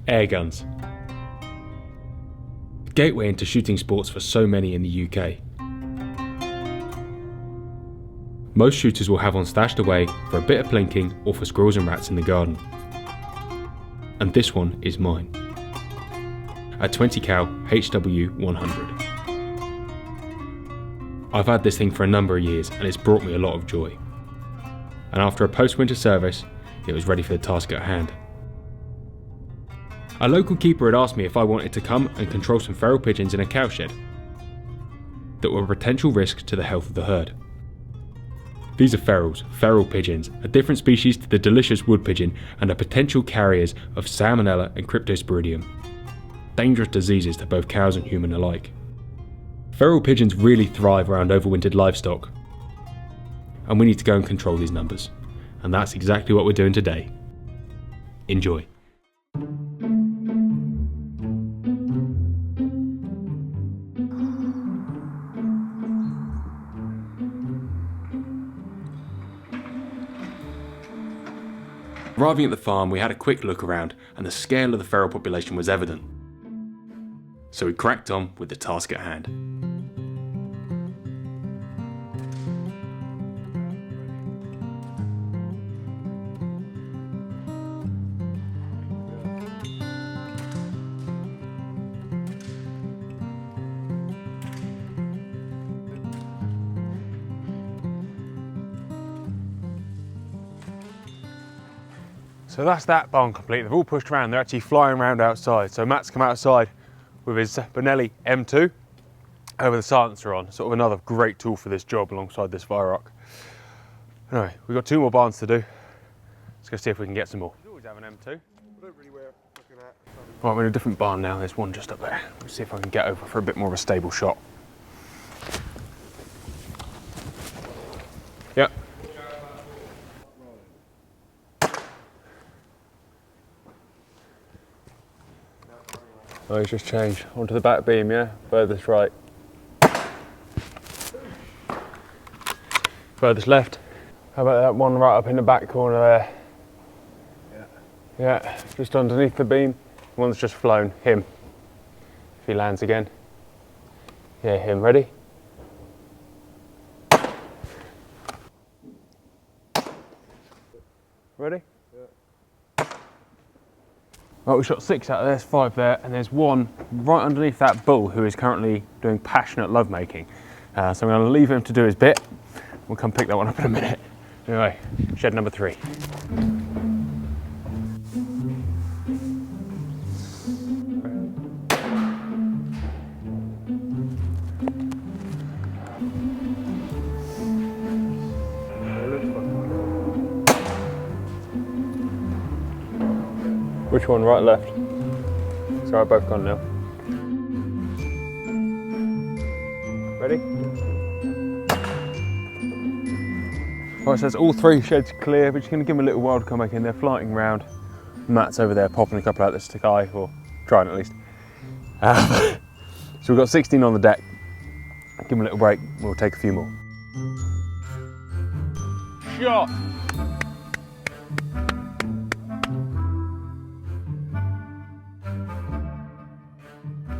Air guns. Gateway into shooting sports for so many in the UK. Most shooters will have one stashed away for a bit of plinking or for squirrels and rats in the garden. And this one is mine. A 20 cal HW 100. I've had this thing for a number of years and it's brought me a lot of joy. And after a post-winter service, it was ready for the task at hand. A local keeper had asked me if I wanted to come and control some feral pigeons in a cowshed that were a potential risk to the health of the herd. These are feral pigeons, a different species to the delicious wood pigeon and are potential carriers of Salmonella and Cryptosporidium, dangerous diseases to both cows and human alike. Feral pigeons really thrive around overwintered livestock, and we need to go and control these numbers, and that's exactly what we're doing today. Enjoy. Arriving at the farm, we had a quick look around and the scale of the feral population was evident. So we cracked on with the task at hand. So that's that barn complete. They've all pushed around. They're actually flying around outside. So Matt's come outside with his Benelli M2 over the silencer on. Sort of another great tool for this job alongside this Viroc. Anyway, we've got 2 more barns to do. Let's go see if we can get some more. You always have an M2. Right, we're in a different barn now. There's one just up there. Let's see if I can get over for a bit more of a stable shot. Yep. Oh, he's just changed onto the back beam, yeah? Furthest right. Furthest left. How about that one right up in the back corner there? Yeah, just underneath the beam. One's just flown, him. If he lands again. Yeah, him, ready? Ready? Right, we shot 6 out of there, 5 there, and there's one right underneath that bull who is currently doing passionate lovemaking. So I'm going to leave him to do his bit. We'll come pick that one up in a minute. Anyway, shed number 3. Which one, right, left? Sorry, both gone now. Ready? Right, so that's all 3 sheds clear. We're just going to give them a little while to come back in. They're flying round. Matt's over there popping a couple out this sky, or trying at least. So we've got 16 on the deck. Give them a little break. We'll take a few more. Shot!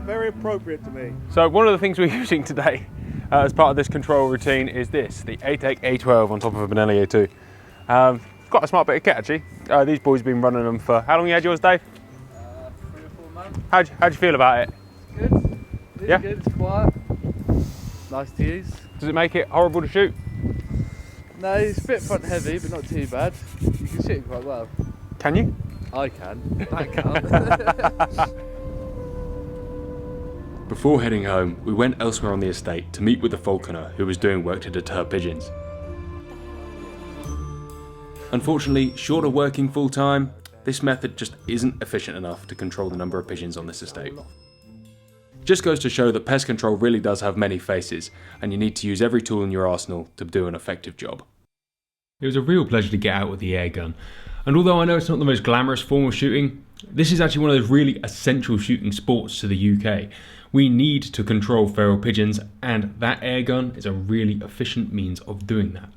Very appropriate to me. So one of the things we're using today as part of this control routine is this, the ATEC A12 on top of a Benelli A2. Quite a smart bit of kit actually. These boys have been running them for, how long you had yours, Dave? 3 or 4 months. How'd you feel about it? It's good. Really Yeah? good, it's quiet. Nice to use. Does it make it horrible to shoot? No, it's a bit front heavy, but not too bad. You can shoot it quite well. Can you? I can. I can't. Before heading home, we went elsewhere on the estate to meet with the falconer who was doing work to deter pigeons. Unfortunately, short of working full time, this method just isn't efficient enough to control the number of pigeons on this estate. Just goes to show that pest control really does have many faces, and you need to use every tool in your arsenal to do an effective job. It was a real pleasure to get out with the air gun, and although I know it's not the most glamorous form of shooting, this is actually one of those really essential shooting sports to the UK. We need to control feral pigeons, and that air gun is a really efficient means of doing that.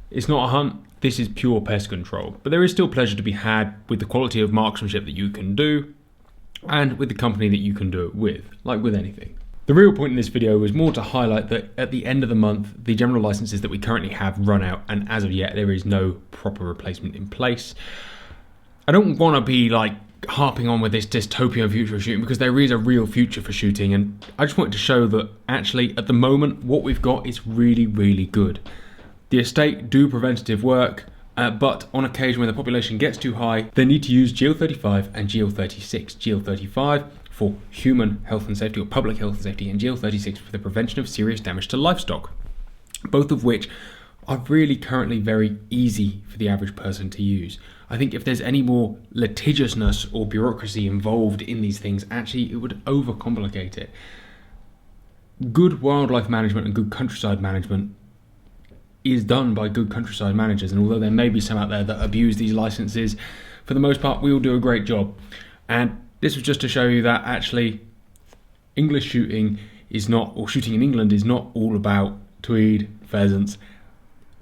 It's not a hunt, this is pure pest control. But there is still pleasure to be had with the quality of marksmanship that you can do, and with the company that you can do it with, like with anything. The real point in this video was more to highlight that at the end of the month, the general licenses that we currently have run out, and as of yet, there is no proper replacement in place. I don't want to be like harping on with this dystopian future of shooting, because there is a real future for shooting, and I just wanted to show that actually at the moment what we've got is really, really good. The estate do preventative work, but on occasion when the population gets too high, they need to use GL35 and GL36. GL35 for human health and safety or public health and safety, and GL36 for the prevention of serious damage to livestock, both of which are really currently very easy for the average person to use. I think if there's any more litigiousness or bureaucracy involved in these things, actually it would overcomplicate it. Good wildlife management and good countryside management is done by good countryside managers, and although there may be some out there that abuse these licenses, for the most part we all do a great job. And this was just to show you that actually English shooting is not, or shooting in England is not all about tweed, pheasants.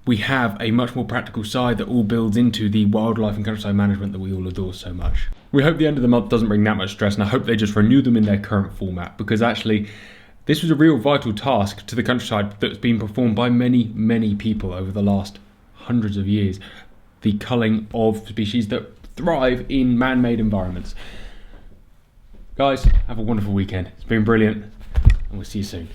We have a much more practical side that all builds into the wildlife and countryside management that we all adore so much. We hope the end of the month doesn't bring that much stress, and I hope they just renew them in their current format, because actually this was a real vital task to the countryside that's been performed by many, many people over the last hundreds of years. The culling of species that thrive in man-made environments. Guys, have a wonderful weekend. It's been brilliant, and we'll see you soon.